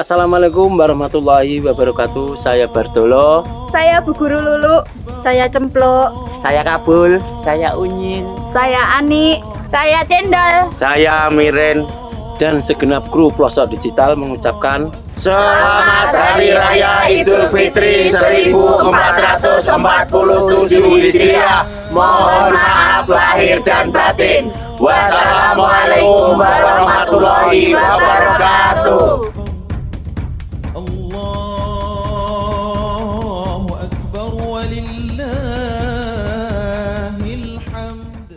Assalamualaikum warahmatullahi wabarakatuh. Saya Bartolo. Saya Bu Guru Lulu. Saya Cempluk. Saya Kabul. Saya Unyin. Saya Ani. Saya Cendol. Saya Miren. Dan segenap kru Pelosok Digital mengucapkan Selamat Hari Raya Idul Fitri 1447 Hijriah. Mohon maaf lahir dan batin. Wassalamualaikum warahmatullahi wabarakatuh. الله أكبر ولله الحمد.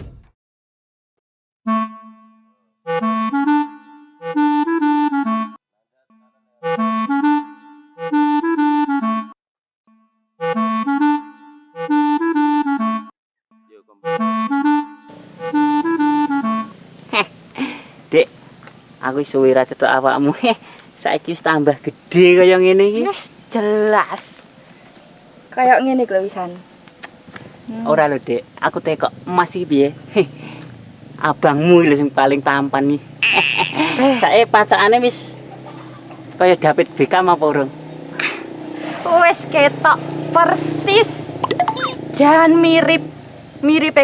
Dek, aku suwe ra cetok awakmu. Saiki wis tambah gede kaya ngene iki. Wis jelas. Kayak ngene lho wisan. Ora lho, Dek. Aku tekok emas iki piye? Abangmu lho sing paling tampan iki. Sae pacakane wis kaya David Beckham apa urung? Wis ketok persis. Jan mirip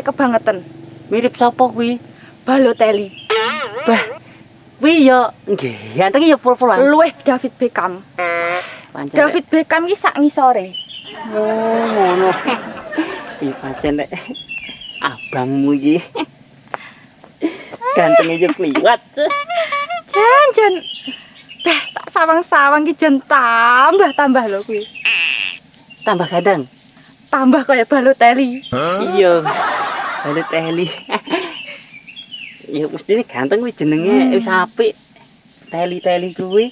kebangetan. Mirip sapa kuwi? Balotelli. Bah. Kuwi ya nggih, ganteng ya pul-pulan. Luwih David Beckham. Pancen. David Beckham iki sak ngisore. Oh, ngono. Iki pancen nek abangmu iki. Gantenge yo kliwat. Jan. Tak sawang-sawang ki jan tambah lho kuwi. Tambah ganteng. Tambah kaya Balotelli. Iya. Balotelli. Ya mesti ganteng kuwi jenenge wis apik. Teli-teli kuwi.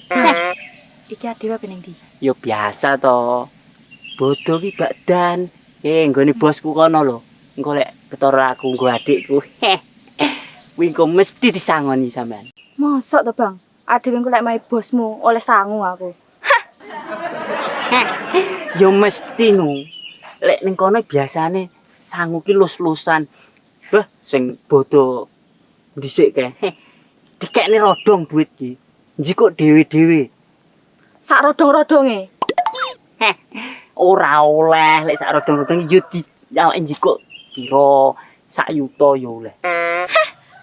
Iki adewe pening ndi? Ya biasa to. Bodo ki bakdan. Nggone bosku kono lho. Engko lek ketara aku nggo adikku. Kuwi engko mesti disangoni sampean. Mosok to, Bang? Adewe engko lek mae bosmu oleh sangu aku. Ya mesti no. Lek ning kono biasane sangu ki lus-lusan. Bah, sing bodo dhisik kae. Dikekne rodong duit ki. Njikuk dhewe-dhewe. Sak rodong-rodonge. Ora oleh lek sak rodong-rodong yo awake njikuk pira sak yuta yo oleh.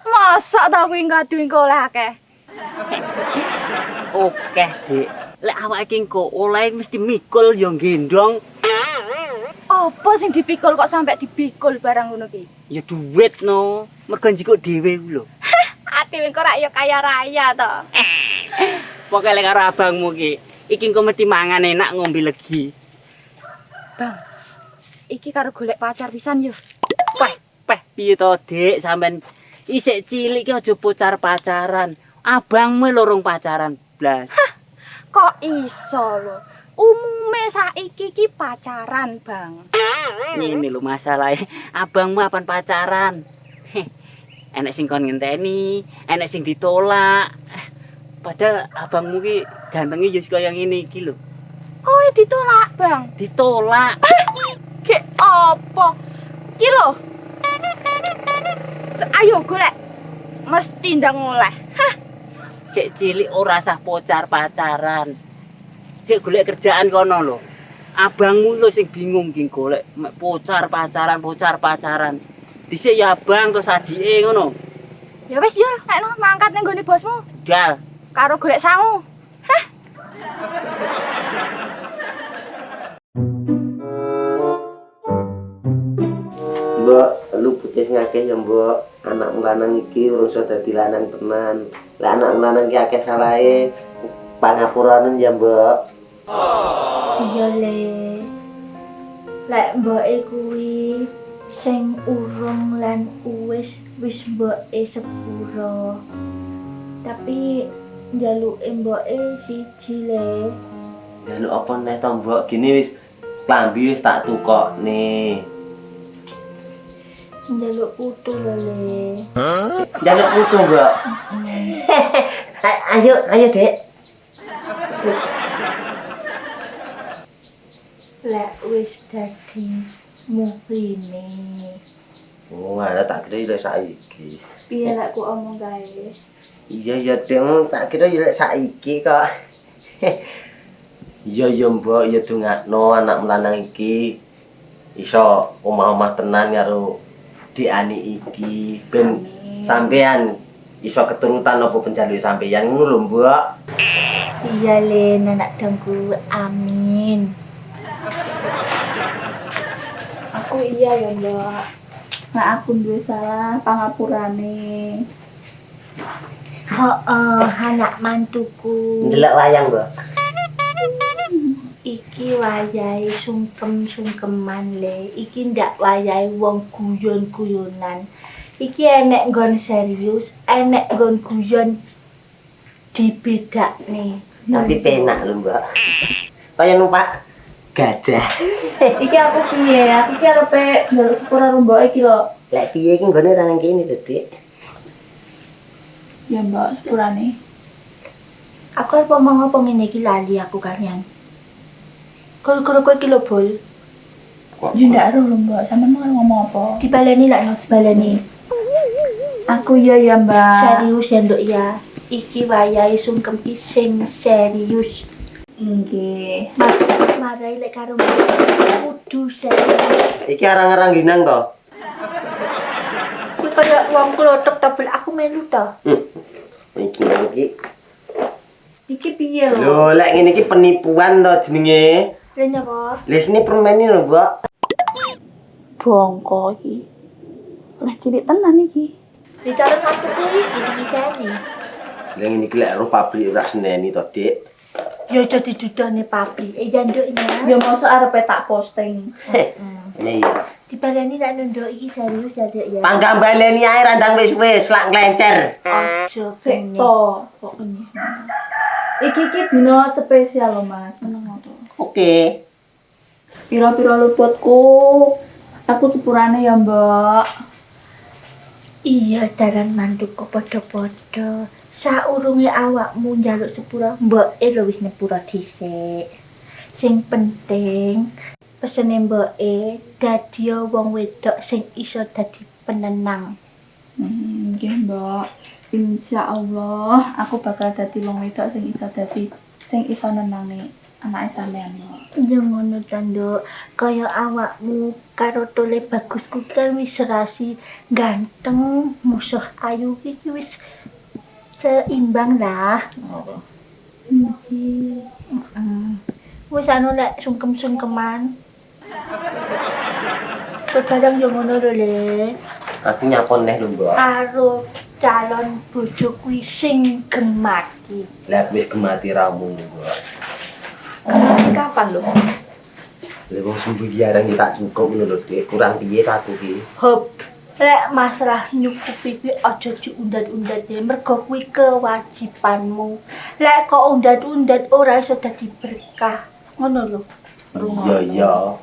Mosok to kuwi ngadu engko oleh akeh. Oke, Dik. Lek awake iki engko oleh mesti mikul yo gendong. Apa sing dipikul kok sampe dipikul barang ngono ki? Ya duit no. Mergo njikuk dhewe ku lho. Adewe engko rak ya kaya raya to. Pokoke lek karo abangmu iki engko mesti mangan enak ngombe legi. Bang. Iki karo golek pacar pisan yo. Peh piye to, Dik? Sampeyan isik cilik ki aja pacaran. Abangmu lorong pacaran blas. Kok iso lho? Umume saiki ki pacaran, Bang. Ngene lho masalahe. Abangmu apan pacaran. Enek sing kon ngenteni, enek sing ditolak. Padahal abangmu ki gantenge ya kaya ngene iki lho. Kowe ditolak, Bang. Ditolak. Gek apa? Ki lho. Ayo golek. Mesti ndang oleh. Hah. Sik cilik ora sah pacaran. Sik golek kerjaan kono lho. Abangmu lho sing bingung ki golek pacaran. Dhisik ya abang terus adike ngono. Ya wis yo, nek no mangkat ning gone bosmu Dal. karo golek sangu. Hah. Mbok, lu putih ngakeh ya mbok. Anak lanang iki urung iso dadi lanang tenan. Lah anak lanang iki akeh salahe. Pangapuranen ya mbok. Iya le. Lek mboke kuwi sing urung lan wis mboke sepuro. Tapi njaluke mboke siji le. Njaluk apa neh to mbok? Gini wis klambi wis tak tukokne. Njaluk putu lho le. Njaluk putu mbok. Ayo Dek. Lek wis dadi muhrine. Oh, ada tak kira ilek saiki. Piye lek ku omong kae? Iya ya Dek, tak kira ilek saiki kok. Iya ya mbok, ya dongakno anak lanang iki iso omah-omah tenan karo diani iki ben sampean iso keturutan apa penjaluk sampeyan ngono lho mbok. Iya le anak dongku, amin. Aku iya ya mbak. Nah aku duwe salah pangapurane. Anak mantuku. Ndelok wayang mbok. Iki wayahe sungkem-sungkeman le. Iki ndak wayahe wong guyon-guyonan. Iki enek nggon serius, enek nggon guyon dibedakne. Tapi penak lho mbok. Kaya numpak gajah. Iki aku piye? Aku ki arepe njaluk sepura mbok iki lho. Lek piye iki nggone nang kene to, Dik? Ya mbak sepurane. Aku arep ngomong apa ngene iki lali aku kalian. Karo kowe iki lho, Bol. Ya ndak ero lho mbak, sampean mau ngomong apa? Dibaleni lak no, dibaleni. Aku iya ya mbak. Serius ya, Nduk ya. Iki wayahe sungkem iki sing serius. Nggih. Marai lek karo kudu serius. Iki arang-arang ginang to? Kuwi kaya wong klothok tabel aku melu to. Iki Iki piye lho? lho, lek ngene iki penipuan to jenenge. Lha nyapa? Lah sini permen iki lho, Mbok. Bongko iki. Lah cilik tenan iki. Dicaret aku kuwi iki seni. Lah ngene iki lek ro pabrik ora seneni to, Dik. Ya aja didudone pabrik. Ya nduknya. Ya mosok arepe tak posting. Iya. Dibaleni lak nduk iki serius ya, Dek ya. Pangga baleni ae randang wis lak nglencer. Aja Sik to, kok ini. Iki dina spesial lho Mas, meneng to. Oke. Pira-pira luputku. Aku sepurane ya, Mbak. Iya, dalan mantuku padha-padha. Saurunge awakmu njaluk sepura, mboke lho wis nyepura dhisik. Sing penting pesene mboke dadi wong wedok sing iso dadi penenang. Nggih, Mbak. Insyaallah aku bakal dadi wong wedok sing iso nenangi anake sampean, Mbak. Ya ngono ta, Nduk. Kaya awakmu karo Tole Bagus kuwi kan wis serasi ganteng, musuh ayu iki wis seimbang lah. Nggih. Wis anu lek sungkem-sungkeman. Kadang yo ngono lho, Le. Aku nyapon neh lho, Mbok. Karo calon bojo kuwi sing gemati. Lah wis gemati ramu, Mbok. Kapan lho? Lah wong sembuyaran tak cukup ngono lho, Dik. Kurang piye aku ki? Hop. Lek masalah nyukupi kuwi aja diundat-undat ya, mergo kuwi kewajibanmu. Lek kok undat-undat ora iso dadi berkah. Ngono lho. Iya.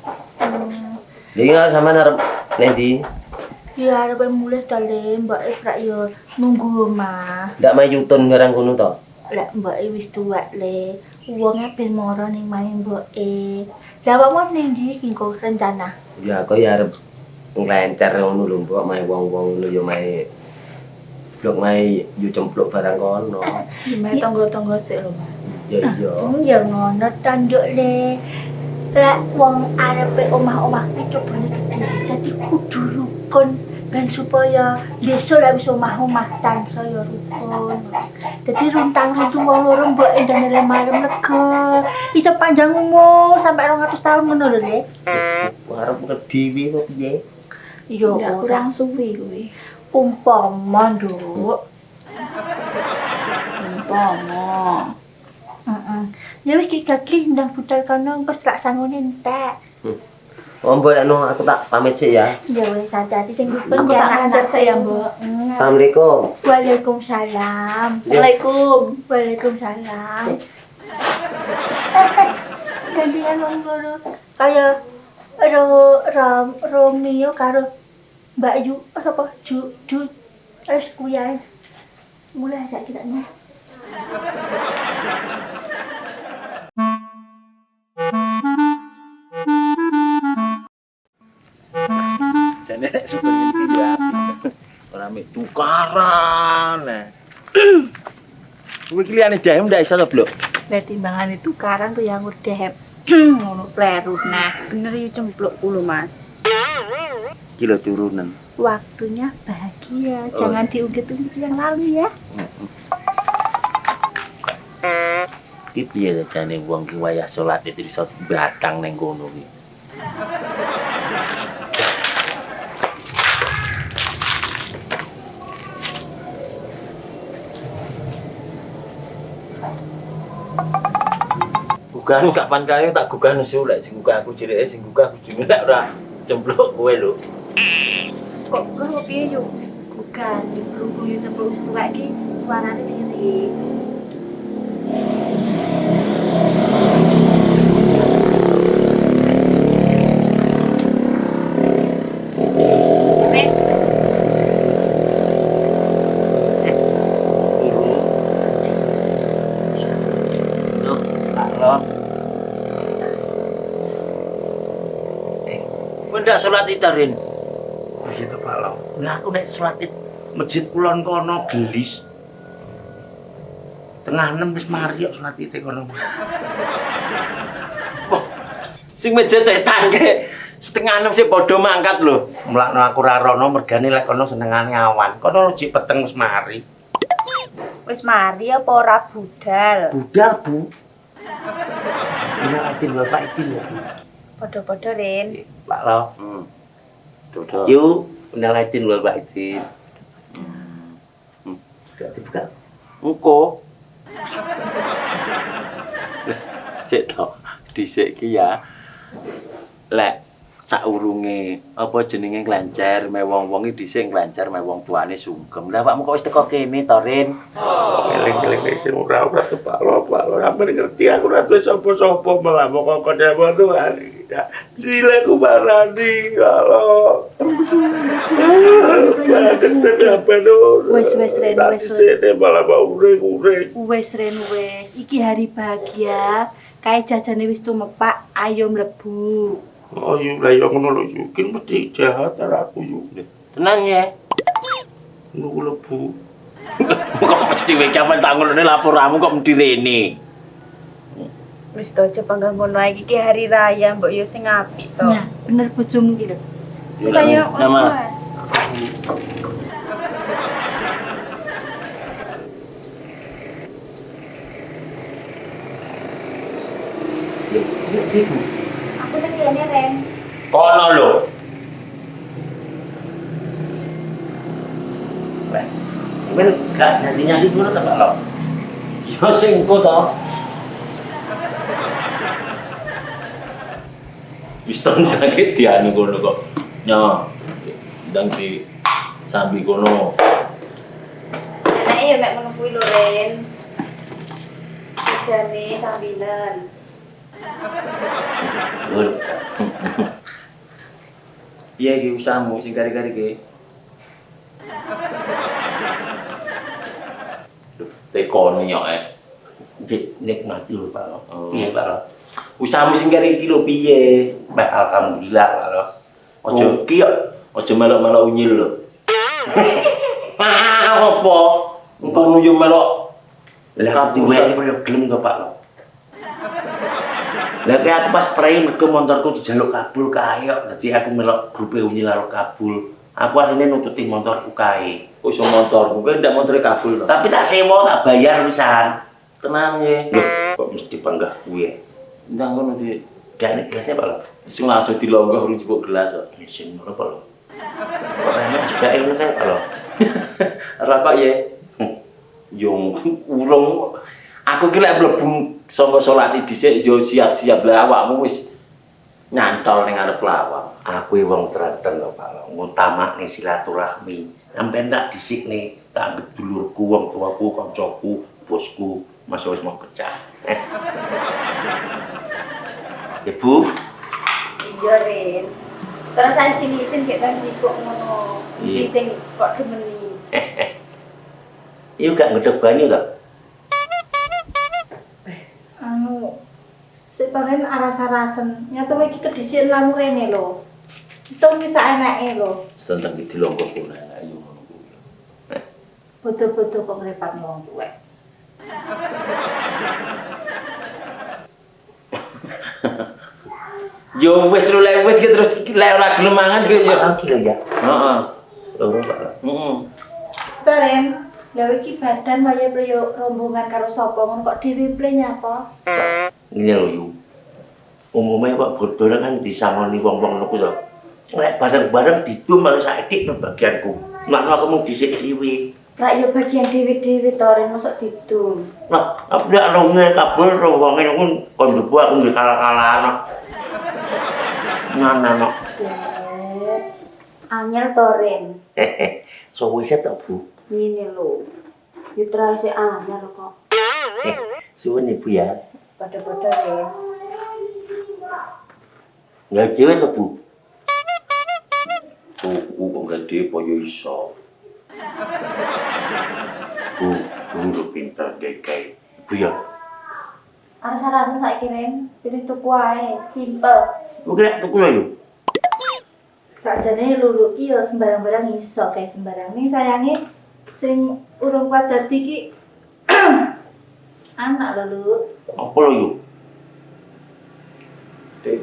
Lha sampean arep nendi? Ya arep mulih to Le, Mbak Ifrak yo nunggu omah. Ndak mayutun barang kono to? Lek Mbak wis tuwek Le, wonge ben mara ning main Mbake. Lah awakmu ning ndi iki kok rencana? Ya aku ya arep nglencer ngono lho, Mbok, mae wong-wong ngono ya mae blok mae yu cempluk barang kono. Gimana tangga-tangga sik lho, Mas. Ya iya. Ya ngono tanduk Le. Lek wong arepe omah-omah iki cobane gede, dadi kudu rukun ben supaya besok lek wis omah-omah tansaya rukun. Dadi runtang runtung wong loro mbok endane lemah lega. Iso panjang umur sampai 200 tahun ngono lho, Le. Arep kedhiwi kok piye? Yo Ndak ora kurang suwi kuwi. umpama, Nduk. Umpama. Ya wis ki gagi ndang budal kono engko selak sangune entek. Oh, Mbok lek no aku tak pamit sik ya. Ya wis hati-hati sing rukun Aku tak ngajar sik ya, Mbok. Assalamualaikum. Waalaikumsalam. Assalamualaikum. Waalaikumsalam. Gantian wong loro kaya Romeo karo Mbak Yu apa Ju kuwi ae. Mulai aja kita nih. Jane nek sugeng iki ya. Ora mek tukaran. Kuwi iki liyane dhewe ndak iso to, Blok. Lah timbangane tukaran tuh yang udah ngono pleru nah. Bener yuk cempluk kulo Mas. Kilo turunan. Waktunya bahagia, jangan diungkit-ungkit yang lalu ya. Ki piye jane wong ki wayah salat itu iso batang ning kono ki. Bukan kapan kae tak gugah nesu lek sing gugah aku cilike sing gugah kudune lek ora cempluk kowe lho. Kok kok piye yuk? Bukan, lugu yo sebelum wis tuwek ki suarane lirih. Ndak salat itarin. Oh iya to Pak Lo. Lah aku nek salat masjid kulon kono gelis. Tengah 6 wis mari kok salat ite kono. Sing masjid tangke setengah 6 sih padha mangkat lho. Mulakno aku ra rono mergane lek kono senengane awan. Kono lojik peteng wis mari. Wis mari apa ora budal? Budal, Bu. Ini Bapak itu lho. Padha-padha Rin. Pak Lo. Dodo. Yuk, unalatin Bapak itu. Gak dibuka. Engko. Sik to, dhisik ki ya. Lek saurunge apa jenenge nglancar me wong-wong iki dhisik nglancar me wong tuane sungkem. Lah awakmu kok wis teko kene to, Rin? Eling-eling sing ora tuh Pak Lo. Sampe ngerti aku ora duwe sapa-sapa malah kok kodhe tuan. Gila aku marani kalau kenapa dong? Wes Ren, wes. Sini malah mau ureng. Wes Ren wes. Iki hari bahagia. Kae jajane wis tumepak, ayo mlebu. Oh iya lah ya ngono lho Yukin mesti jahat karo aku yuk. Tenang ya. Nunggu lebu. Kok mesti wae kapan tak ngono laporanmu kok mesti rene. Wis to aja panggang ngono ae iki hari raya mbok yo sing apik to. Nah, bener bojomu iki lho. Saya nama. Aku nang kene Ren. Kono lho. Men gak nyati ngono ta Pak Lo. Yo sing engko to. Wis tandake dianu kono kok. Nyo. Ndang di sambi kono. Nek yo mek ngono kuwi lho Ren. Jane sambilan. Lur. Iya iki usahamu sing kari-kari ki. Tekoni yo Nikmati lho Pak Lo. Oh. Piye Pak Lo? Usahamu sing kari iki lho piye? Baik alhamdulillah Pak Lo. Ojo ki yo, ojo melok-melok unyil lho. Apa? Engko yo melok Lah diwehi koyo gelem to Pak Lo. Lah kayak aku pas prei mergo motorku dijaluk kabul kae kok. Dadi aku melok grupe unyil karo kabul. Aku arene nututi motorku kae. kok iso motormu kowe ndak motore kabul to. Tapi tak sewa tak bayar pisan. Tenang ye. Loh, kok mesti panggah kuwe? Ndang ngono di Gane gelasnya Pak Lo. sing langsung dilonggah urung jupuk gelas kok. Mesin ngono Pak Lo. Kok enak juga ini kan Pak Lo. Ora Pak ye. Yo urung aku ki lek mlebu saka salat dhisik yo siap-siap lah awakmu wis nyantol ning arep lawang. Aku wong terenten lho Pak Lo. Ngutamakne silaturahmi. Sampeyan tak dhisikne, tak anggap dulurku, wong tuaku, kancaku, bosku, masa wis mau pecah. Ibu, Iya Ren. Terus saya sini-sini gek kan sibuk ngono. Iki Iya. sing kok demeni. iya gak ngedek banyu to? Anu setaren arasa-rasen. Nyata iki kedisian lamu rene lho. Itu wis enake lho. Setentang iki dilonggah kono ayo ngono kuwi. Bodo-bodo kok ngrepatne wong tuwek. Yo wis wis ki terus lek ora gelem mangan ki yo. Lagi lho ya. Heeh. Loro Pak. Heeh. Baren, lha iki badan waya priyo rombongan karo sapa ngono kok dhewe ple nyapa? Ini lho yu. Umumnya kok bodoh kan disangoni wong-wong niku to. Lek bareng-bareng didum malah saiki nang bagianku. Makno aku mung dhisik dhewe. Rak yo bagian dhewe-dhewe to Ren mosok didum. Nah, aku ndak ronge kabeh ro wong niku kon mlebu aku nggih kalah-kalahan. Ngono. Angel to Ren. So wis to, Bu. Ngene lho. Yutra sik anyar kok. Suwun Ibu ya. Pada-pada Ren. Nggak cewek to, Bu. Kok gede apa yo iso. Bu pinter kayak Bu ya. Rasa-rasa saiki Ren, pilih tuku wae, simpel. Bu kira tuku lho. Sakjane lulu ki yo sembarang-barang iso kayak sembarang. Ning sayange sing urung kuat dadi ki anak lulu. Apa lho yo?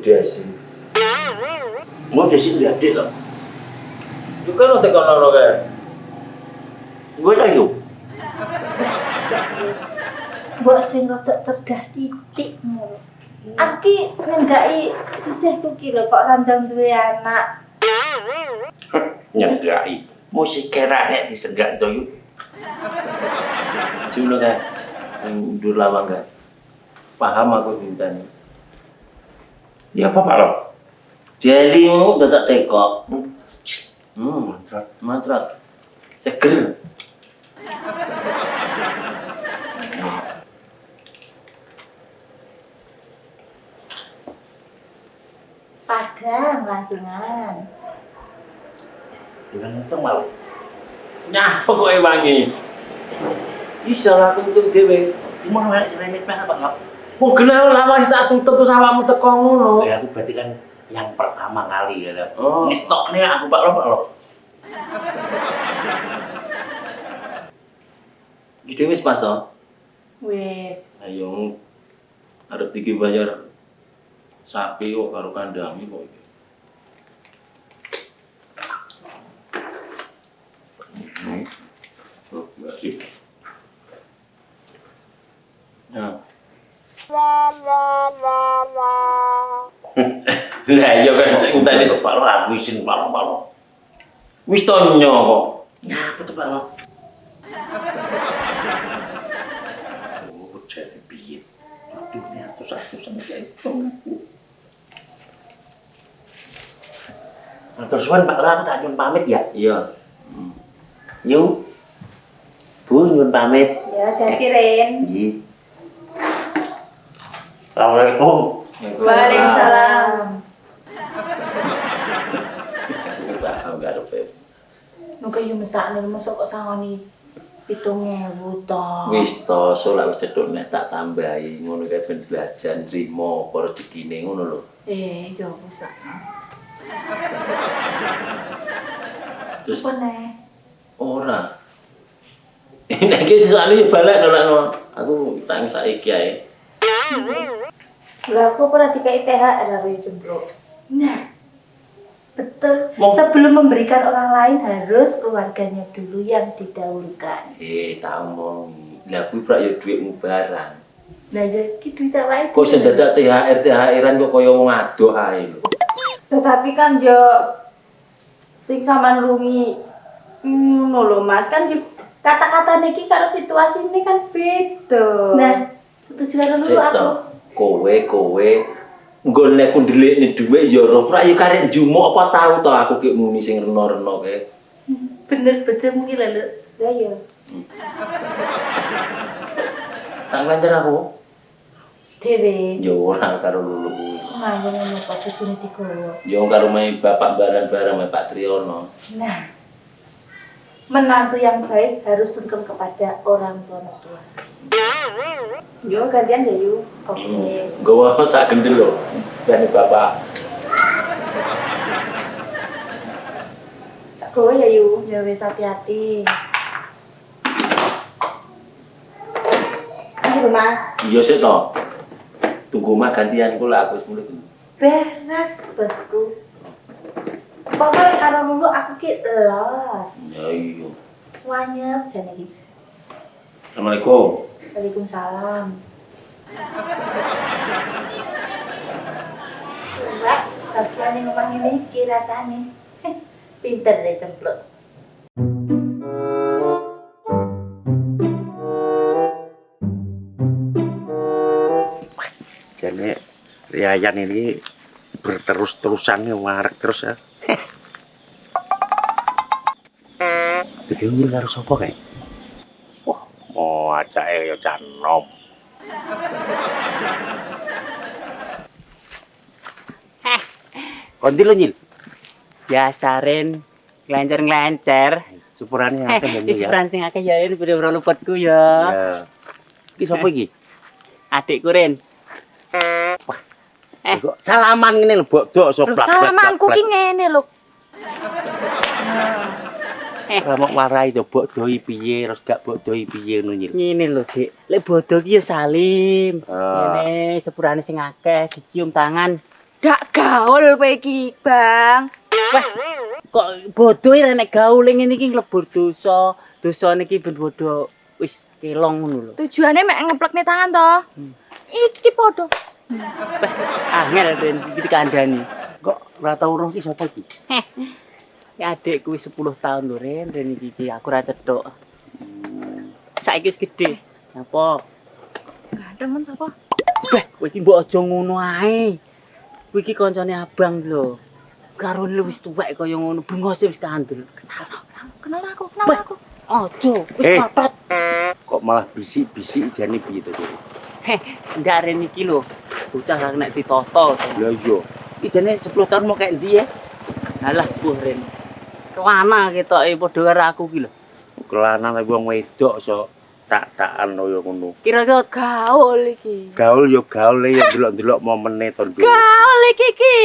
Desi. Mau desi lihat dek to. Yo kan nek kono kae. Gue tak yo. Mbok sing rada cerdas titik ngono. Aku ki ngenggaki sisihku ki lho kok randang duwe anak. Nyegai. Musik kera nek disenggak to yo. Cuma kan yang dur lama kan. Paham aku cintanya. Ya apa Pak lo? Jadi mau gak tak tekok. Mantap. Mantrat. Seger. Padang langsungan. Dengan itu mau. Nah, pokoknya wangi. Bisa lah aku tutup dewe. Cuma ora cerewet banget Pak lo. Mau kenal lama sih tak tutup terus awakmu teko ngono. Ya aku berarti kan yang pertama kali ya. Oh. Ini stoknya aku Pak lo. Gitu wis pas toh. Wis. Ayo arep iki bayar sapi kok karo kandang iki kok iki. Oh, berarti. Nah. Lah iya kan sing tadi Pak lo aku isin Pak lo. wis tonyo kok. Ya apa tuh Pak lo? Oh, jadi piye? Aduh, ini ratus-ratusan kayak itu aku. Nah, terus Wan Pak lo aku tak nyun pamit ya. Iya. Yu. Bu nyun pamit. Ya jadi Ren. Nggih. Assalamualaikum. Waalaikumsalam. Paham karo Pep. Nuka yo mesakne mosok kok sangoni 7.000 to. Wis to, solak wis cedhok nek tak tambahi ngono kae ben belajar nrimo apa rezekine ngono lho. Yo mesak. Terus Apa neh? ora. Nek iki sesane yo balik nolakno. Aku tang saiki ae. Lah aku pernah dikai THR karo Jomblo. Nah. Betul. Mau- Sebelum memberikan orang lain harus keluarganya dulu yang didahulukan. Tak omongi. Lah kuwi prak yo dhuwitmu barang. Lah ya iki duit awake. Kok sing dadak THR-an kok kaya wong adoh ae lho. Tetapi kan yo sing sampean lungi ngono lho Mas, kan yo kata-kata niki karo situasi ini kan beda. Nah, setuju karo lu Cek aku. to. Kowe nggon nek ku ndelikne dhuwit ya roh prak yo karek njumuk apa tau to aku ki muni sing reno-reno kae. Bener bojomu ki lho, Lu. Ya yo. Tak lancar aku. Dewe. Yo ora karo lulu kuwi. Nganggo ngono kok bojone digowo. Yo karo main bapak bareng-bareng main Pak Triyono. Nah, menantu yang baik harus sungkem kepada orang tua. Yo gantian ya yu. Oke. Gowo sak gendel lho. Bani bapak. Cak kowe ya yu, ya wis hati-hati. Ayo Mas. Iya sik to. Tunggu mah gantian kula aku wis mulih. beres bosku. Pokoknya karo Lulu aku ki los. Ya iya. Wanyep jane iki. Assalamualaikum. Waalaikumsalam. Wah, bagian yang ngomong ini iki rasane. Pinter deh cempluk. Jadi Yayan ini berterus-terusan ngewarek terus ya. Dadi ngir karo sapa kae? Oh, acake ya canom. Kondi lo Nyil. Biasa Ren, nglencer-nglencer. Sepurane akeh ya. Iki seperan sing akeh ya Ren, biro-biro luputku ya. Ya. Iki sapa iki? Adikku Ren. Kok salaman ngene lho, Bok, soplak. Salamanku ki ngene lho. Ramok warai to, Bok, doi piye, terus gak Bok doi piye ngono Nyil. Ngene lho, Dik. Lek bodo ki ya salim. Ngene sepurane sing akeh dicium tangan. Dak gaul kowe iki, Bang. Wah, kok bodo ya nek gaul ngene iki nglebur dosa. Dosa niki ben bodo wis kelong ngono lho. Tujuane mek ngeplekne tangan to. Iki padha. Angel Ren iki dikandani. Kok ora tau roh iki sapa iki? Ya adikku wis 10 tahun lho Ren iki aku ra cethuk. Saiki wis gedhe. Apa? Ganteng men sapa? Beh, kowe iki mbok aja ngono ae. Kowe iki kancane abang lho. Karo lu wis tuwek kaya ngono, bengose wis kandel. Kenal aku. Aja, wis Eh. patrat. Kok malah bisik-bisik jane piye to, Dik? Ndak Ren iki lho. Bocah ra nek ditoto. Lah iya. Iki jane 10 tahun mau kayak ndi ya? Halah, buh Ren. Kelana ketoke padha karo aku ki lho. Kelana lek wong wedok so tak-takan kaya ngono. Kira-kira Gaul iki. Gaul ya delok-delok momene to, Dik. Gaul iki.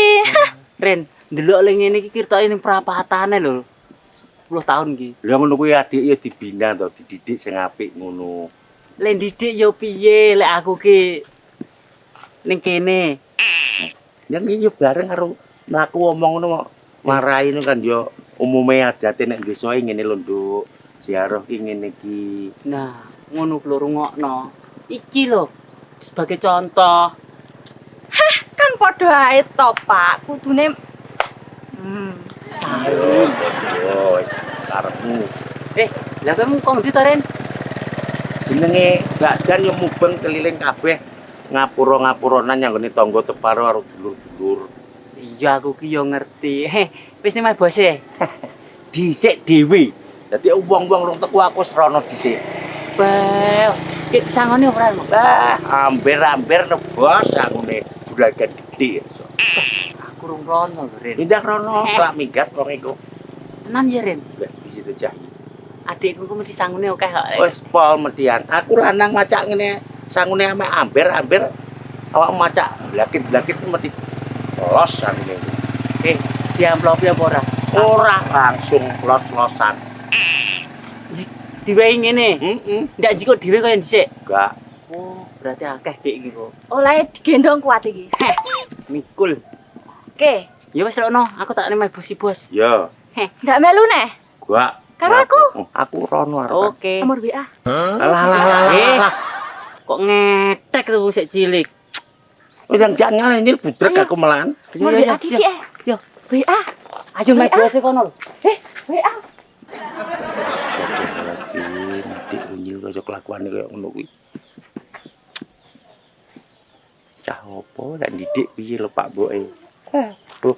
Ren, ndelok le ngene iki kirtake ning prapatane lho. 10 tahun iki. Lah ngono kuwi adik ya dibina to, dididik sing apik ngono. Lek didik yo piye lek aku ki ning kene. Ya iki bareng karo mlaku omong ngono kok marai ngono kan ya umume adate nek desa ngene lho, Nduk. Ziarah ki ngene iki. Nah, ngono kuwi rungokno. Iki lho sebagai contoh. Kan padha ae to, Pak. Kudune Salim. Wis karepmu. Lah kamu kok ndi to Ren? Jenenge badan yo mubeng keliling kabeh ngapura-ngapuronan nyanggone tangga teparo karo dulur-dulur. Iya aku ki yo ngerti. Wis ning mas bose. Dhisik dhewe. Dadi wong-wong rung teko aku srono dhisik. Bel, ki sangone ora lho. Hampir-hampir nebos angune juragan gedhe. Aku rung rono lho Ren. Pindah rono selak minggat wong iku. Tenan ya Ren. Wis di situ cah. Adikku ku mesti sangune akeh kok. Wis pol median. Aku lanang macak ngene sangune ame hampir-hampir awak macak blakit-blakit mesti los sangune. Diamplopi apa ora? Ora langsung los-losan. Diwehi ngene. Heeh. Ndak jiko dhewe kaya dhisik. Enggak. Oh, berarti akeh dik iki kok. olahe digendong kuat iki. Mikul. Oke, Ya wis rono, aku tak nemu bos. Ya, ndak melu neh. gua. Karo aku. Aku rono arep. Oke. Nomor WA. Lah. Kok ngetek tuh sik cilik. Wis jangan ngalen nyil budrek Ayo. aku melahan. Nomor WA Diki Yo. WA. Ayo mek WA. bose kono lho. WA. Dik nyil kaya kelakuane kaya ngono kuwi. Cah opo nek didik piye lho Pak Mboke. Tuh.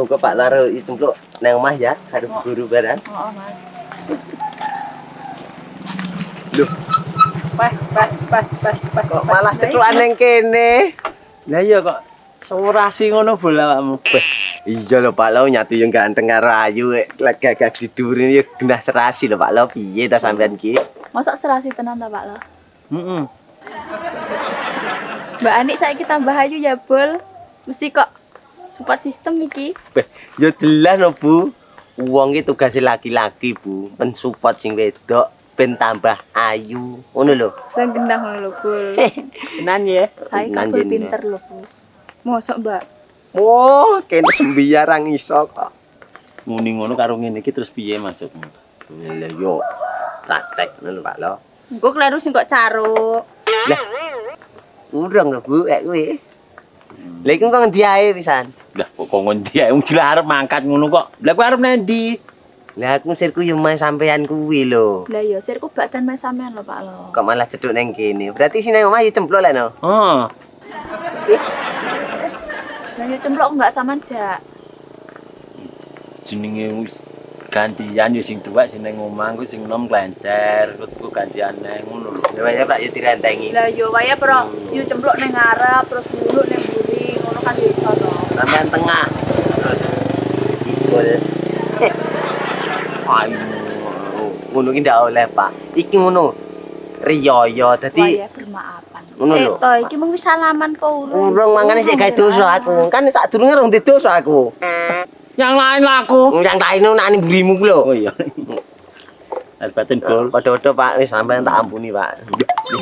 Kok Pak Laro cempluk nang omah ya, karo guru barang. Oh, Mas. Loh, Pas. kok malah cethukan nang kene. Lah iya kok seurasi ngono bola awakmu. Iya lho Pak Lo nyatu yang ganteng karo ayu lek gagak diduri ya genah serasi lho Pak Lo. Piye ta sampean ki? Mosok serasi tenan ta, Pak Lo? Heeh. Mbak Ani saiki tambah ayu ya, Bol. Mesti kok support system iki. Ya jelas lho Bu. Wong iki tugase laki-laki Bu, mensupport sing wedok ben tambah ayu. Ngono lho. Lan genah ngono lho, Bol. Tenan ya. Saya Tenan kabul jene. pinter lho, Bu. Mosok, Mbak? Oh, kene sembiar ra iso kok. Muni ngono karo ngene iki terus piye maksudmu? Lha yo praktek ngono lho Pak Lo. Engko kleru sing kok caruk. Lah. Urung lho Bu, kuwi. Lha iku kok ngendi ae pisan? Lah kok ngendi ae wong jila arep mangkat ngono kok. Lah kowe arep nendi? Lah aku sirku yo main sampean kuwi lho. Lah iya, sirku badan mas sampean lho, Pak Lo. Kok malah cedhuk nang kene. Berarti sini omah yo cempluk lek no. Oh, Lah yo cemplok enggak sampean jak. jenenge wis gantian yo sing tuwek sing nang omah ku sing nom klencer, terus ku gantian nang ngono lho. Ya Pak yo direntengi. Lah yo wae pro, yo cemplok ning ngarep terus buluk ning mburi, ngono kan yo iso to. Sampean tengah. Terus ikul. Ayo. Ngono ki ndak oleh, Pak. Iki ngono. Riyaya dadi Wae bermaafan. Ngono lho. Seto iki mung wis salaman po urung. urung mangane sik gawe dosa aku. Kan sadurunge rong di dosa aku. Yang lain lah aku. Yang lain nak ning burimu ku lho. Oh iya. Albatin gol. Padha-padha Pak, wis sampean tak ampuni, Pak.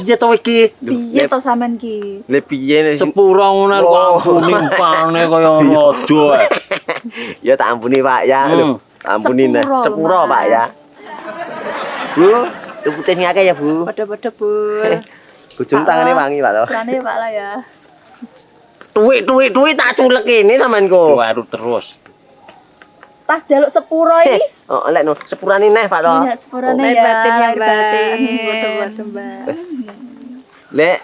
Iya to iki. Piye to sampean ki? Le piye sing Sepura ngono kok ampuni pane kaya raja ae. ya tak ampuni, Pak ya. Lho, tak ampuni nah. Sepuro lho, Sepuro, Mas. Pak ya. Bu, tuku sing akeh ya, Bu. Padha-padha, Bul. Bojone tangane wangi, Pak lo. Plane Pak lah ya. Duit tak culek kene sampean kok. Baru terus. Pas jaluk sepuro iki. Oh, lek no, sepurane neh, Pak lo. Iya, sepurane Oh, ya. batin ya, Mbak. batin. Boten-boten, Mbak. Lek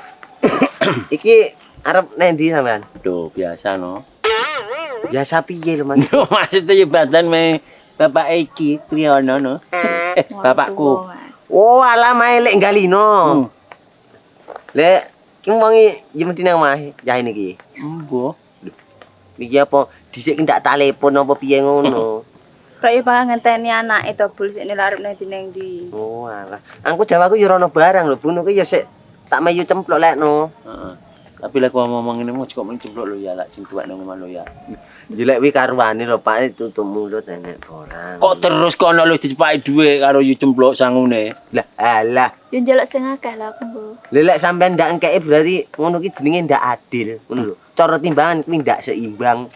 iki arep nendi sampean? Duh, biasa no. Biasa piye lho, Mas? Yo maksudnya ya badan me bapak iki Triyono no. Bapakku. Oh, alah mae lek galino. Lek ki wongi ya mesti nang omah ya niki. Mbok. Iki apa dhisik ki ndak telepon apa piye ngono. Kok ya Pak ngenteni anake to bul sik arep nang ndi. Oh, alah. Angku Jawaku ya rono barang lho, Bu. Ki ya sik tak mayu cemplok lek no. Heeh. Tapi lek ngomong ngene mau kok mung cemplok lho ya lek sing tuwek nang omah lho ya. Ya lek wi karuane lho, Pak, tutup mulut enek orang. Kok terus kono lho dicepaki dhuwit karo yu cemplok sangune. Lah, alah. Yo njaluk sing akeh lah aku, Bu. Lek sampean ndak engkeki berarti ngono ki jenenge ndak adil, ngono lho. Cara timbangan kuwi ndak seimbang.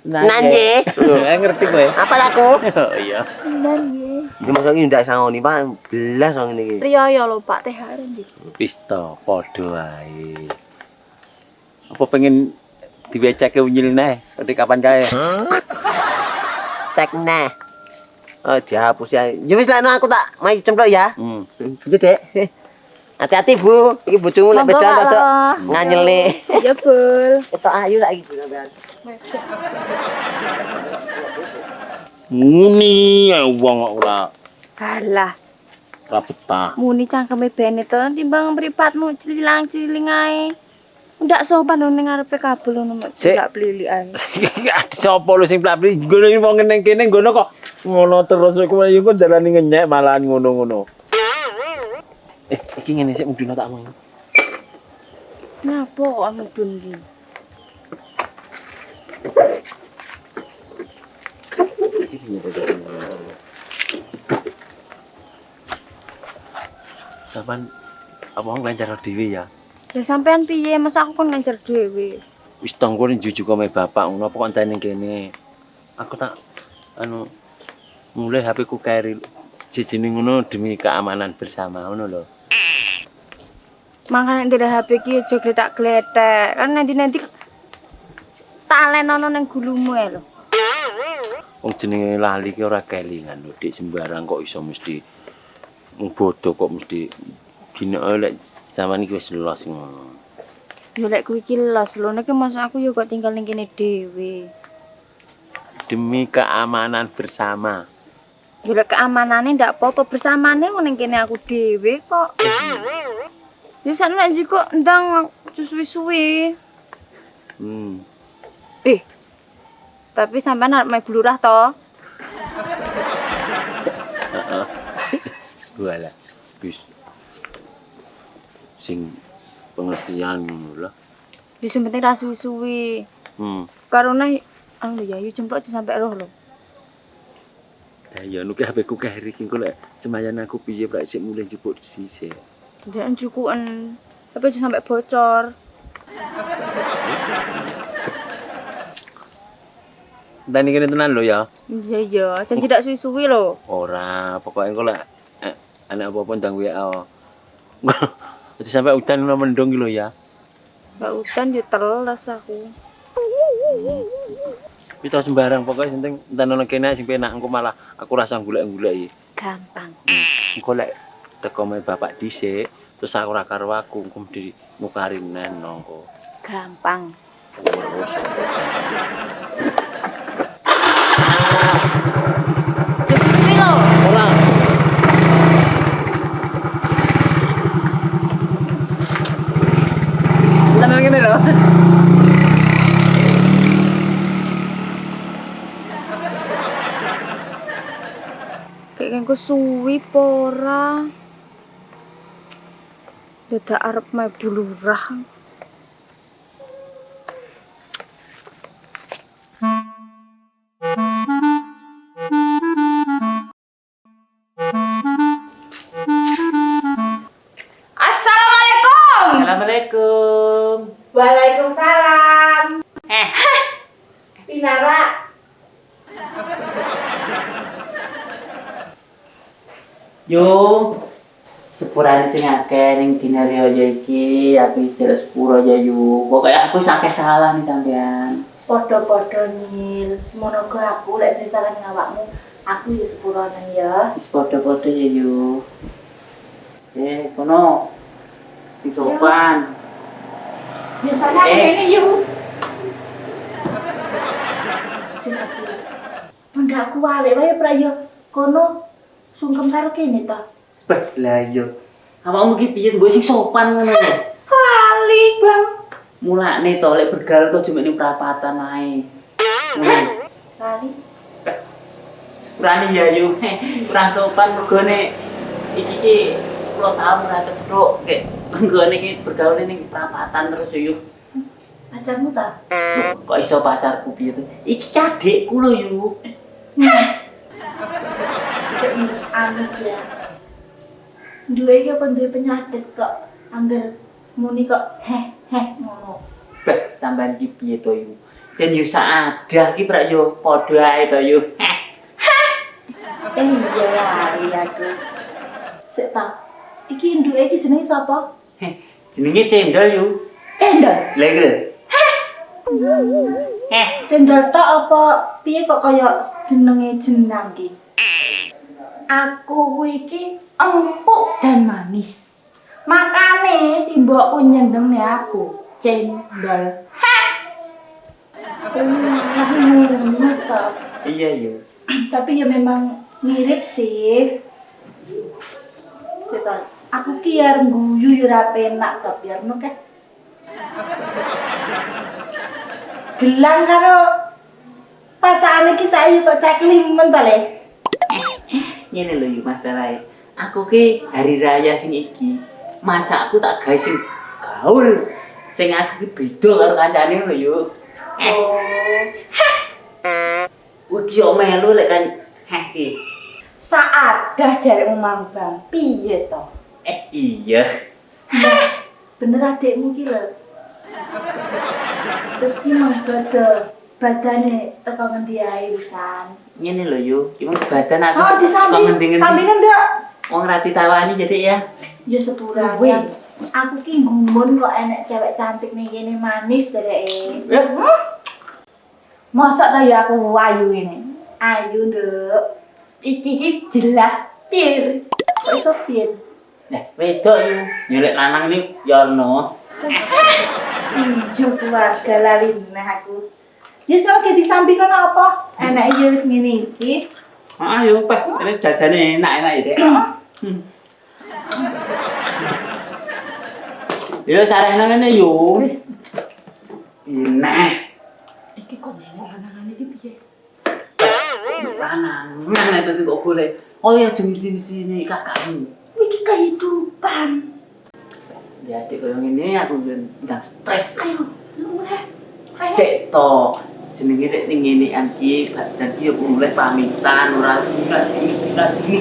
Nah. Nanje. Ngerti kowe. Apa laku? Oh iya. Bener nggih. Iki mosok iki ndak sangoni, Pak. Belas wong ngene iki. Riyaya lho Pak THR ndi. Wis to padha wae. Apa pengen diweceke unyil neh, ketik kapan kae. Cek neh. Oh, dihapus ya. Ya wis lah aku tak mayu cemplok ya. Gitu, Dek. Hati-hati, Bu. Iki bojomu lek Monggo, beda Pak, rada Lo. nganyele. Ya Bul. Ketok ayu lagi sampean. Muni ya wong kok ora Alah, ora betah. muni cangkeme bene to timbang mripatmu cilang-ciling ae. Ndak sopan dong ning ngarepe kabel ngono Sik. ndak blilikan. Sapa lu sing plak-plik ngono iki wong ning kene ngono kok ngono terus kowe yo kok dalane ngenyek malahan ngono-ngono. Iki ngene sik mudune tak omong. Napa kok mudun iki? Sampeyan apa nglancar dhewe ya? Lah sampean piye? Masa aku kon ngancer dhewe. Wis tong kowe jujuk kome bapak ngono apa kok enteni kene. Aku tak anu mulai HP ku keri jejene ngono demi keamanan bersama ngono lho. Makane ndek HP ki aja gletak-gletek. Kan nanti talen ono ning gulumu ae lho. Wong jenenge lali ki ora kelingan lho, Dik sembarang kok iso mesti bodoh kok mesti gine lek sampean iki wis los ngono. Yo lek kuwi iki los lho nek masa aku yo kok tinggal ning kene dhewe. demi keamanan bersama. Bila keamanannya ndak apa-apa bersamane ngene kene aku dhewe kok. Ya sakno nek kok ndang suwi-suwi. Tapi sampean arep main blurah to? Heeh. Walah, bis. Sing pengertian ngono lah. Ya sing penting ra suwi-suwi. Karone anu ya jemplok aja sampe roh lho. Lah ya nuke HP ku kahir iki engko lek semayan aku piye prak sik mulih njupuk sisik. Ndak cukuken. Tapi aja sampe bocor. Tani kene tenan lho ya. Iya, janji ndak suwi-suwi lho. Ora, pokoke engko lek ana apa-apa ndang WA. Aja sampe udan mendung iki lho ya. Mbak udan yo teles aku. Kita sembarang pokoknya sing penting enten ana kene sing penak engko malah aku rasa golek-golek iki. Gampang. Engko lek teko me bapak dhisik terus aku ora karo aku engko mesti mukari neno engko. Gampang. Terus Suwi-suwi lho. ora. Tenan ngene lho. Kayak kok suwi pora. Dadak arep main blurah. Assalamualaikum. Assalamualaikum. Waalaikumsalam. Pinara. Yo, sepurane sing akeh ning dina raya iki, aku istilahnya sepuro aja yo. Pokoknya aku sakit salah nih sampean. Podo-podo Nil, semono go aku lek misalkan ngawakmu, aku ya sepuronen ya. Wis padha-padha ya yo. Kono sing sopan. Biasanya aku ini yuk. Bunda aku balik wae prayo kono sungkem karo kene to. Beh, lah yo. Awakmu ki piye mbok sing sopan ngono lho. Kali, Bang. Mulane to lek bergaul kok cuma ning perapatan ae. Kali. Sepurane ya yo. Kurang sopan mergone iki ki 10 tahun ora cetruk kek nggone iki bergaul ning perapatan terus yo. Pacarmu ta? Kok iso pacarku piye to? Iki adikku lho yo. Aneh ya. Duwe iki apa duwe penyakit kok angger muni kok ngono. Beh, sampean iki piye to yo? Jen yo saada iki prak yo padha ae to yo. Iya lali aku. Sik ta. Iki nduke iki jenenge sapa? Jenenge Cendol yo. Cendol. Lha iki lho. Cendol tok apa piye kok kaya jenenge jenang ki? Aku iki empuk dan manis. Makane si mbokku nyenengne aku cendol. Ngono to. Iya yo. Tapi ya memang mirip sih. Setan. Aku ki arep guyu yo ora penak to biarno kek. Gelang karo pacane ki cah kok cek limen to le. Ngene lho yo masalahe. Aku ki hari raya sing iki, macakku tak gawe sing gaul. Sing aku ki beda karo kancane lho yo. Oh. Iki yo melu lek kan ki. Saadah jaremu Mang Bang. Piye to? Iya. Bener adikmu ki lho. Terus ki Mas badane teko ngendi ae wisan. Ngene lho yo, cuma badan aku Oh, di samping. ngendi-ngendi. Sampingan ndak? Wong ra ditawani jadi ya. Ya sepurane. Aku ki gumun kok enek cewek cantik ning kene manis dereke. Mosok to ya aku ayu ini. Ayu, Nduk. Iki ki jelas pir. Kok iso pir? Wedok yo. Yo lek lanang ni yo ono. Iya keluarga lali neh aku. Ya kalau ki disambi kono apa? Enake ya wis ngene iki. Ayo, Pak. Ini jajane enak-enak ya, Dek. Yo sarehna ngene yo. Enak. Iki kok lanang-lanangan iki piye? Lanang. Mana itu sih kok golek. Oh ya jeng sini kakakmu. Iki kehidupan. Ya Dek koyo ngene aku ndang stres. Ayo, lu mulai. Sik to. Jenenge rek ning ngenean ki badan ki yo mulai pamitan ora tinggal gini.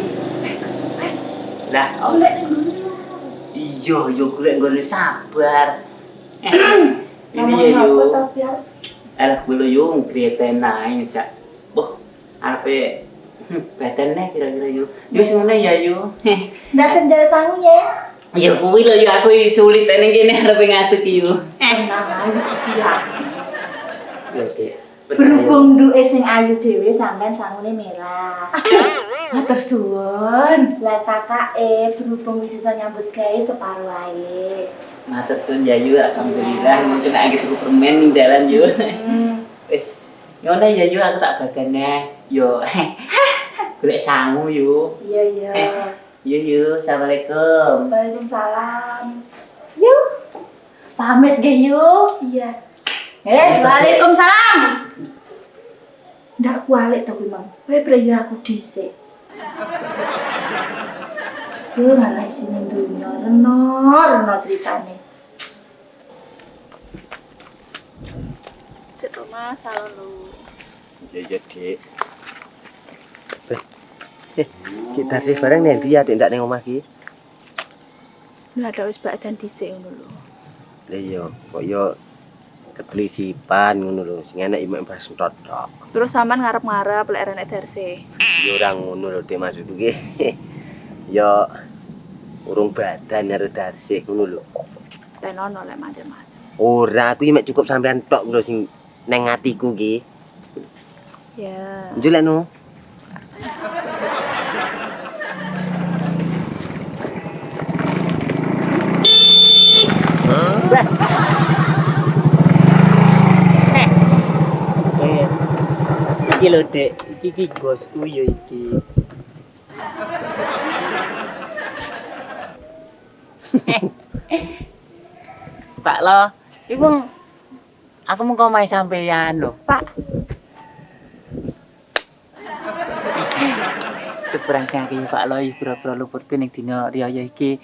Lah, Oleh dulu. iya yo golek nggone sabar. Ini Ngomong ya apa yo. tau biar Alah kulo yo kriyeten ae cak. Boh, arepe badane kira-kira yo. Yo wis ngono ya yo. ndak senjata sangu ya. Ya kuwi lho yo aku sulit ning kene arepe ngadeg yo. Tenang ae siap. Ya Dek. Berhubung duwe sing ayu dhewe sampean sangune merah. Matur suwun. Lah berhubung wis iso nyambut gawe separo ae. Matur suwun ya yo alhamdulillah mungkin aku tuku permen ning dalan yo. Wis ngono ya yo aku tak bagane yo. Golek sangu yo. Iya iya. Yo yo, assalamualaikum. Waalaikumsalam. Yuk. Pamit nggih yuk. Iya. Waalaikumsalam. Ndak kualik to kuwi, Mam. Kowe preyo aku dhisik. Yo malah isine dunya reno ceritane. Cek Mas, salam lu. Ya Dik. Kita sih bareng nanti ya ndak ning omah ki. Lah ada wis badan dhisik ngono lho. Lah iya, kok yo ketelisipan ngono lho, sing enak imek mbah sentot tok. Terus sampean ngarep-ngarep lek renek darse. Yo ora ngono lho Dik maksudku ki. Yo urung badan karo darsih ngono lho. Tenono lek macam-macam. Ora, aku imek cukup sampean tok lho sing nang atiku ki. Ya. Njulek no. Iki lho Dek, iki bosku yo iki. Pak lo, iku aku mau kau main sampeyan lho. Pak. Seberang sing iki Pak lo pura-pura luput ning dina riyaya iki.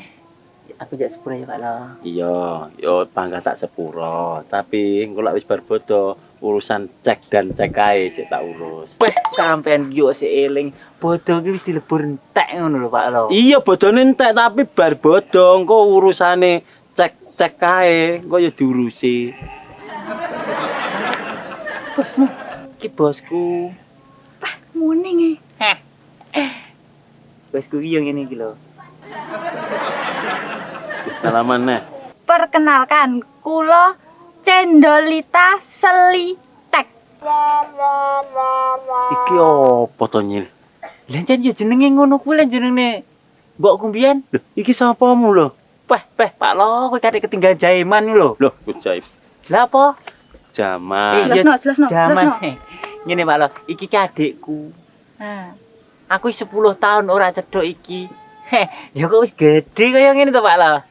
Aku jak sepura ya Pak lo. Iya, yo bangga tak sepuro, tapi engko lak wis bar bodo urusan cek dan cek ae sik tak urus. Weh, sampean yo sik eling. Bodo iki wis dilebur entek ngono lho Pak lo. Iya bodone entek tapi bar bodo engko urusane cek ae engko yo diurusi. Bosmu, iki bosku. Muning e. Bosku iki yo ngene iki lho. Salaman neh. Perkenalkan, kula Cendolita Selitek. Iki opo to Nyil? Lah jan yo jenenge ngono kuwi lan jenenge mbokku mbiyen. Lho, iki sapamu lho? Peh, Pak lo, kowe kate ketinggalan jaeman lho. Loh, kujaib. Lah apa? Jaman. Jelasno, jelasno, Jaman. jelasno. Ngene Pak lo, iki ki adikku. Nah, Aku 10 tahun ora cedhok iki. Ya kok wis gede kaya ngene to Pak lo.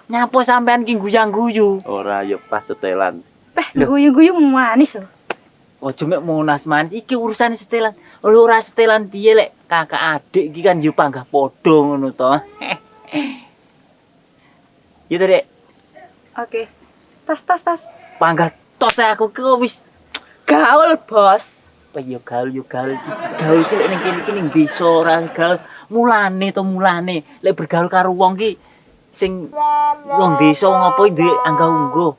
Nyapa sampean ki guyang-guyu? Ora yo pas setelan. guyu-guyu manis lho. Ojo mek monas manis iki urusane setelan. Lho ora setelan piye lek kakak adik iki kan yo panggah padha ngono to. Ya to, Dek. Oke. Tas. Panggah tos aku ki kok wis Gaul, Bos. apa ya gaul iki. Gaul iki lek ning kene iki ning desa ora gaul. Mulane lek bergaul karo wong ki sing wong desa wong apa ndek angga ungguh.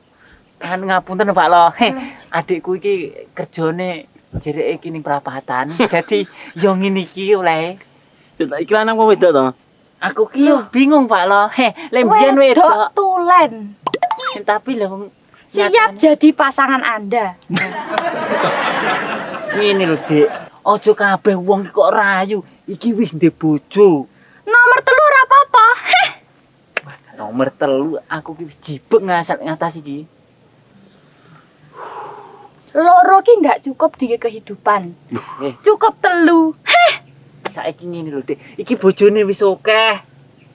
Kan ngapunten Pak lo. Adikku iki kerjane jereke iki ning perapatan. Jadi yo ngene iki oleh. Iki lanang apa wedok to? Aku ki yo bingung Pak lo. Lek mbiyen wedok. Tulen. Tapi lho wong Siap jadi pasangan Anda. ngene lho, Dik. Aja kabeh wong iki kok rayu. Iki wis ndek bojo. Nomor 3 ora apa-apa. Nomor 3 aku ki wis jibek ngatasi iki. Loro ki ndak cukup di kehidupan. Cukup 3. Saiki ngene lho, Dik. Iki bojone wis akeh.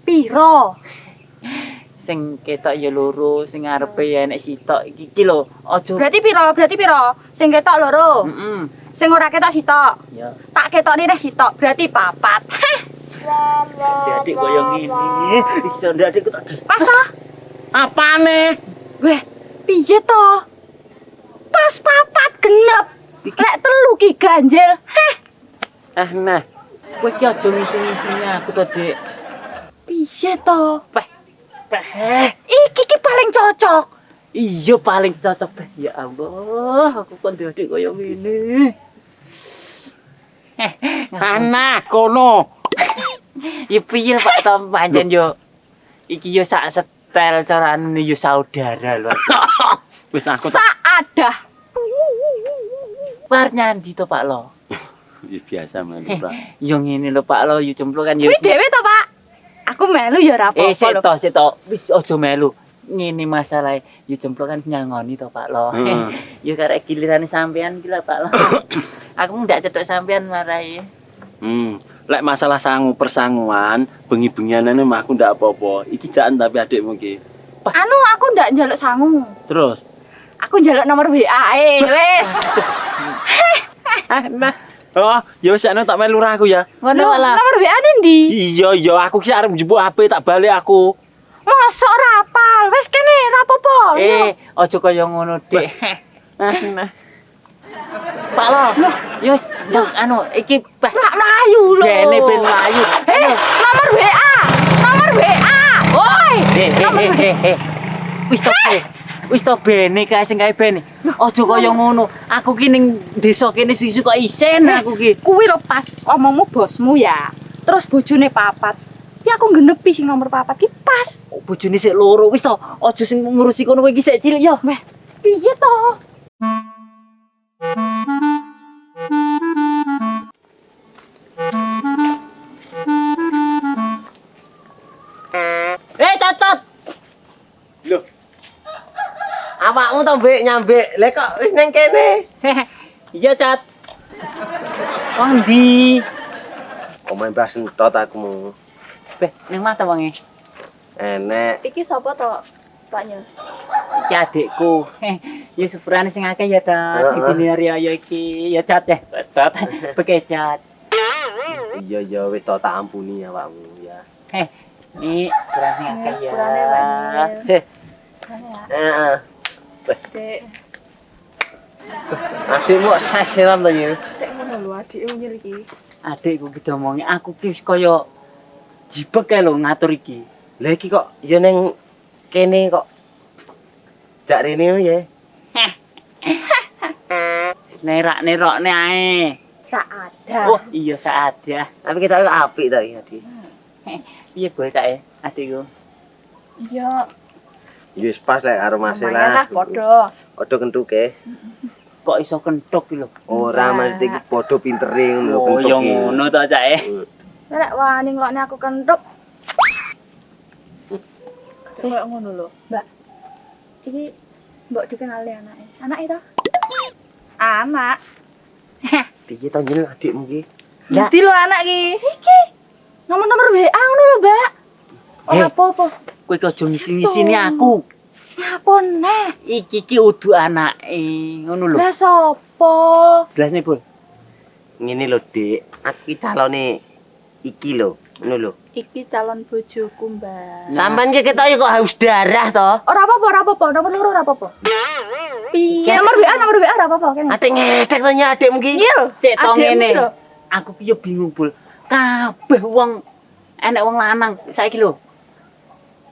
Piro? Sing ketok ya loro, sing ngarepe ya enek sitok. Iki lho, aja. Berarti piro? Sing ketok loro. Heeh. Sing ora ketok sitok. Ya, Tak ketokne nek sitok, berarti 4. adik koyo ngene. Iki so adik tak. Pas ah. Apane? Weh, piye to? Pas 4 genep. Lek 3 ki ganjil. Nah. Kowe ki aja ngisi-ngisine aku to, Dik. Piye to? Peh. Iki ki paling cocok. Iya paling cocok Peh. Ya Allah, aku kon adik koyo ngene. Anak kono. Ya piye Pak Tom pancen yo. Iki yo sak setel carane yo saudara lho. Wis aku tak Saadah. par nyandi to Pak Lo. Ya biasa melu, Pak. Yo ngene lho Pak Lo, yo jemplo kan yo. Kuwi dhewe to, Pak? Aku melu ya ora apa-apa. Sik to. Wis aja melu. Ngene masalah yo jemplo kan nyangoni to Pak Lo. Yo karek gilirane sampean iki lho Pak Lo. Aku ndak cetok sampean marai. Lek masalah sangu persanguan, bengi-bengianane mah aku ndak apa-apa. Iki jan tapi adikmu iki. Anu aku ndak njaluk sangu. Terus, Aku njaluk nomor WA-e, wis. nah. Oh, ya wis anu tak melu ra aku ya. Ngono Loh, malah. nomor WA-ne ndi? Iya, aku ki arep njupuk HP tak balik aku. Mosok ora apal. Wis kene, ora apa-apa. Aja kaya ngono, Dik. Nah. Pak Lo. Yo wis, anu iki pas Rak mlayu lho. kene ben mlayu. Nomor WA. Nomor WA. Woi. Wis to bene kae sing kae bene. Aja kaya ngono. Aku ki ning desa kene susu kok isen aku ki. Kuwi lho pas omongmu bosmu ya. Terus bojone 4. Ya aku genepi sing nomor 4 ki pas. Bojone sik loro. Wis to, aja sing ngurusi kono kowe iki sik cilik yo. Weh, piye to? Cacat. Loh. Awakmu to, Mbek, nyambek. Lah kok wis nang kene? Iya, Cat. Wong ndi? Omahe Mbah Sentot aku mau. Beh, ning mata wonge. Enek. Iki sapa to, Paknya? Iki adikku. Ya sepurane sing akeh ya, Tat. Iki Rio ya iki. Ya Cat ya. Tat. Bekecat. Iya wis to tak ampuni awakmu ya. Ini kurang sing akeh ya. Kurane Pak. Heeh. Dek, Adikmu sasiram to nyil. dek ngono lho adikmu nyil iki. Adikku ki omongi aku ki wis kaya jibek kae lho ngatur iki. Lah iki kok ya ning kene kok jak rene ya. Nerak-nerokne ae. Saadah. Oh, iya seadah. Tapi kita apik ta iki, Adik. Iya boleh adikku. Iya, Ya wis pas lek karo lumayan masalah. lah padha. Padha kentuke. Kok iso kentok ki lho. Ora mesti iki padha pintere ngono lho Oh, ya kentuke. ngono to cak Nek wani nglokne aku kentuk. Kayak ngono lho, Mbak. Iki mbok dikenali anake. Anake to? Anak. Piye to nyil adikmu ki? Ngerti lho anak ki. Iki. Nomor-nomor WA ngono lho, Mbak. Ora apa-apa. Kowe ki aja ngisi-ngisini aku. Ngapone? Iki ki udu anake, ngono lho. Lah sapa? Jelasne, Bul. Ngene lho, Dik. Aku ki calone iki lho, ngono lho. Iki calon bojoku, Mbak. Sampeyan ki ketok ya kok haus darah to. Ora apa-apa. Nomor loro ora apa-apa. Piye? Nomor WA ora apa-apa kene. Ate ngedek to nyil adikmu ki. Nyil. Sik to Adikmu ngene. lho. Aku ki yo bingung, Bul. Kabeh wong enek wong lanang saiki lho.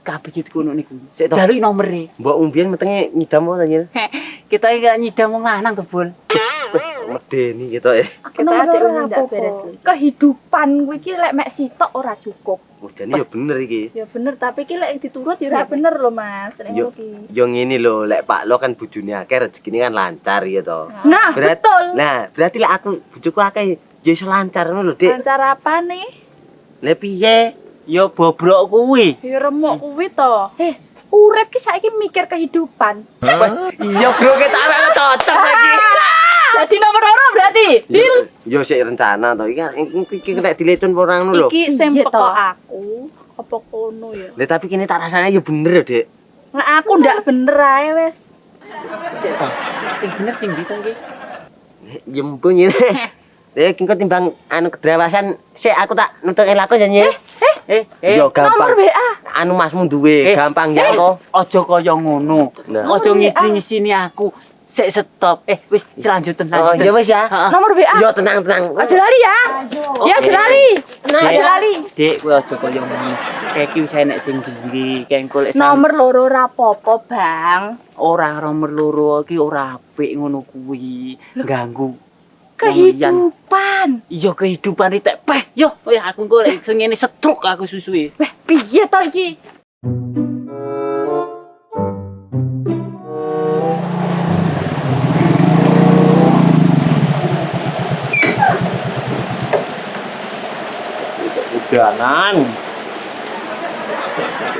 Kabeh iki kono niku. Sik to. Jaluk nomere. Mbok umbien metenge nyidam to nyil. Kita iki gak nyidam wong lanang to, Bul. Medeni ketok ya. Kita adikmu ndak beres. Kehidupan kuwi iki lek mek sitok ora cukup. Mudane ya bener iki. Ya bener, tapi ki lek diturut ya ora bener lho, Mas. Nek Yo. ngono ki. Yo ngene lho, lek Pak Lo kan bojone akeh rezekine kan lancar ya to. Nah, betul. Nah, berarti lek aku bojoku akeh ya iso lancar ngono lho, Dik. Lancar apa nih? Lah piye? Ya bobrok kuwi. Ya remuk kuwi to. Urip ki saiki mikir kehidupan. Iya, Bro, ketok awake cocok lagi. Jadi nomor loro berarti. Deal. Yo sik rencana to iki nek diletun apa ora ngono lho. Iki sing peko aku. Apa kono ya? Lah tapi kene tak rasane yo bener, Dik. Nah, aku ndak bener ae wis. Sik to. Sing bener sing ndi to iki? Ya mumpung ya. Nek engko timbang anu kedrawasan sik aku tak nutuke lakon ya, Nyi. Yo gampang. Nomor WA. Anu Masmu duwe, gampang ya kok. Aja kaya ngono. Nah. Aja ngisi-ngisini aku. Sik stop. Wis lanjutin Oh, ya wis ya. Nomor WA. Yo tenang. Aja lali ya. Ya aja lali. Aja lali. Dik, kowe aja kaya ngono. Kayak iki wis enek sing duwe, kengko lek Nomor loro ora apa-apa, Bang. ora nomor loro iki ora apik ngono kuwi. Ganggu Kehidupan. iya kehidupan iki tek peh yo aku engko lek sing ngene setruk aku susui. Weh, piye to iki? Udanan.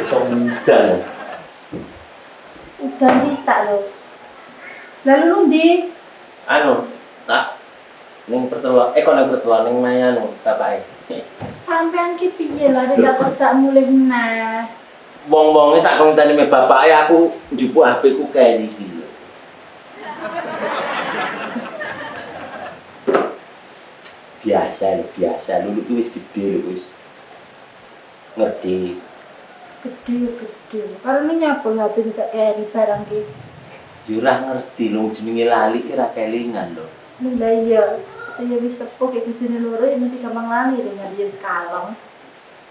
Iso udan. Udah tak lho. Lalu lu ndi? Anu, tak ning pertemuan kono pertemuan ning mayanu bapake. Sampean ki piye lho nek kok sak mulih nah. Wong-wonge tak konteni me bapake aku njupuk HP ku kae iki. Biasa dulu itu wis gede lho wis. Ngerti. Gede. Karena nyapa HP tak keri barang ki. Jurah ngerti lho jenenge lali ki ra kelingan lho. Lah iya. Ya wis sepuh iki jenenge loro ya mesti gampang lali lho nyari wis kalong.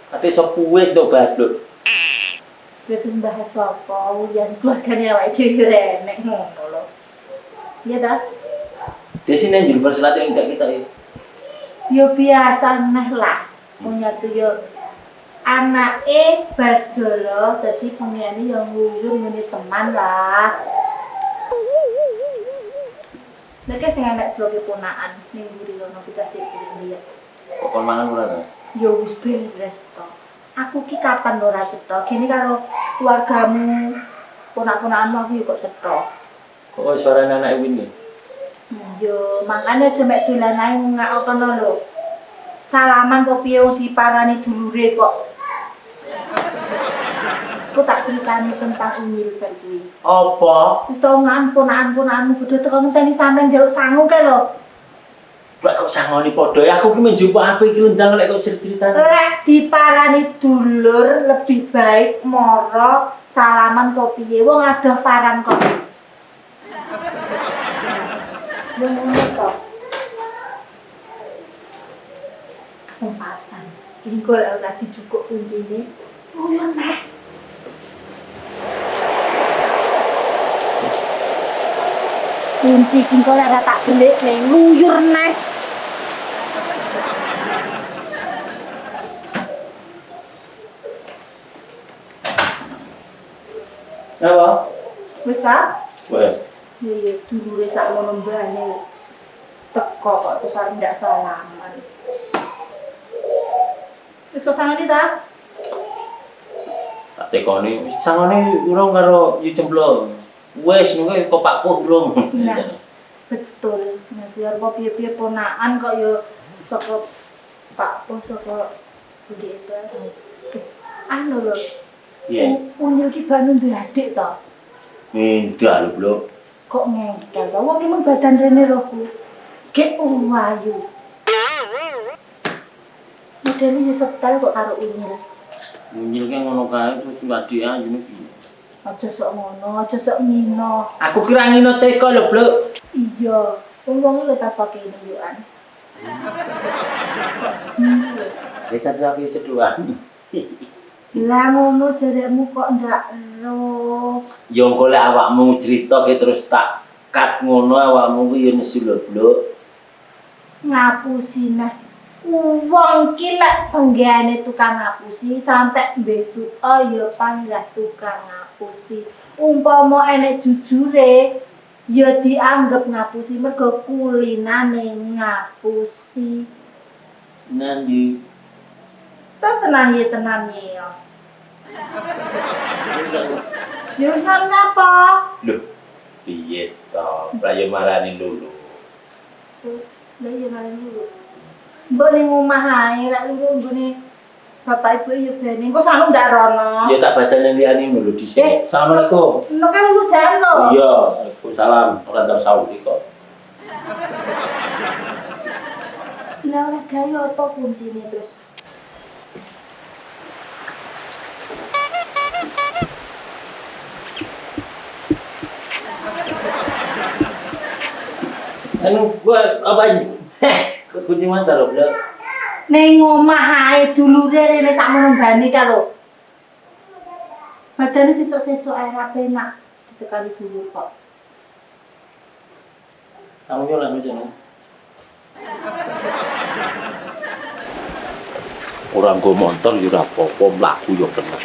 Ate sok kuwe tok badut. Terus bahas sapa yang keluargane awake dhewe renek ngono lho. Iya dah. Desi nang jero berselat yang enggak kita ya. Yo biasa neh lah. Punya tuh yo anake badolo dadi pengiyane yang nguyu ngene teman lah. Nek sing enek bloke ponakan ning mburi ono kita cilik dia. Kok kon mangan ora ta? Yo wis beres to. Aku ki kapan ora cetha. Gini karo keluargamu ponak-ponakanmu aku yo kok cetha. Kok suarane anake Win. Yo makane aja mek dolan ae ngak kono lho. Salaman kok piye wong diparani dulure kok. Aku tak ceritani tentang Unyil kuwi. Apa? Wis tau ngan ponakan-ponakanmu bodho teko ngenteni sampean njaluk sangu kae lho. Lek kok sangoni padha ya aku ki menjupuk HP iki ndang lek kok ceritane. Lek diparani dulur lebih baik moro salaman kok piye wong adoh paran kok. Yo ngono to. Kesempatan. Iki kok ora dijukuk kuncine. Ngono neh. Kunci iki kok ora tak belik ning luyur neh. Apa? Wis ta? Wes. Iya, dulure sak ngono mbane. Teko kok terus arep ndak salaman. Wis kok sangoni ta? Tak tekoni wis sangone urung karo yu cemplung. Wes mengko kok Pak Puh urung. Nah. Betul. Nah, biar apa piye-piye ponakan kok yo saka Pak Puh saka Budi itu. Anu lho. Iya. Unyil ki banu duwe adik to. Enggak lho, Bro. Kok ngengkel to? Wong ki mung badan rene lho ku. Gek ayu. Modele yo setel kok karo Unyil. Munyil ki ngono kae terus mbadi ayu piye. Aja sok ngono, aja sok ngino. Aku kira ngino teko lho, Bro. Iya, wong-wong lho tas pakai ini yoan. Wis satu aku seduan. Lah ngono jarekmu kok ndak ero. Yo engko lek awakmu crita ki terus tak kat ngono awakmu ki yo nesu lho, Bro. Ngapusi nah. Wong ki lek penggane tukang ngapusi sampe besuk ya panggah tukang ngapusi. Umpama enek jujure ya dianggep ngapusi mergo kulinane ngapusi. Nanti Tenang ya. Jurusan apa? Loh, piye to? Prayo marani lulu. Lah ya malah dulu. Mbok ning omah ae rek luru nggone bapak ibu ya bene. Engko sanu ndak rono. Ya tak badane liyane lulu dhisik. Assalamualaikum. Ono kan luru jalan lho. Iya, Waalaikumsalam. Ora tau sauri kok. Lah oleh gawe apa fungsine terus? Anu gua apa ini? Kunci mantar lho. Ning omah ae dulure rene sakmono bani ka lho. Badane sesuk-sesuk ae ra penak ditekani dulur kok. Kamu yo lan sini. Orang go motor yo ora apa-apa, mlaku yo bener.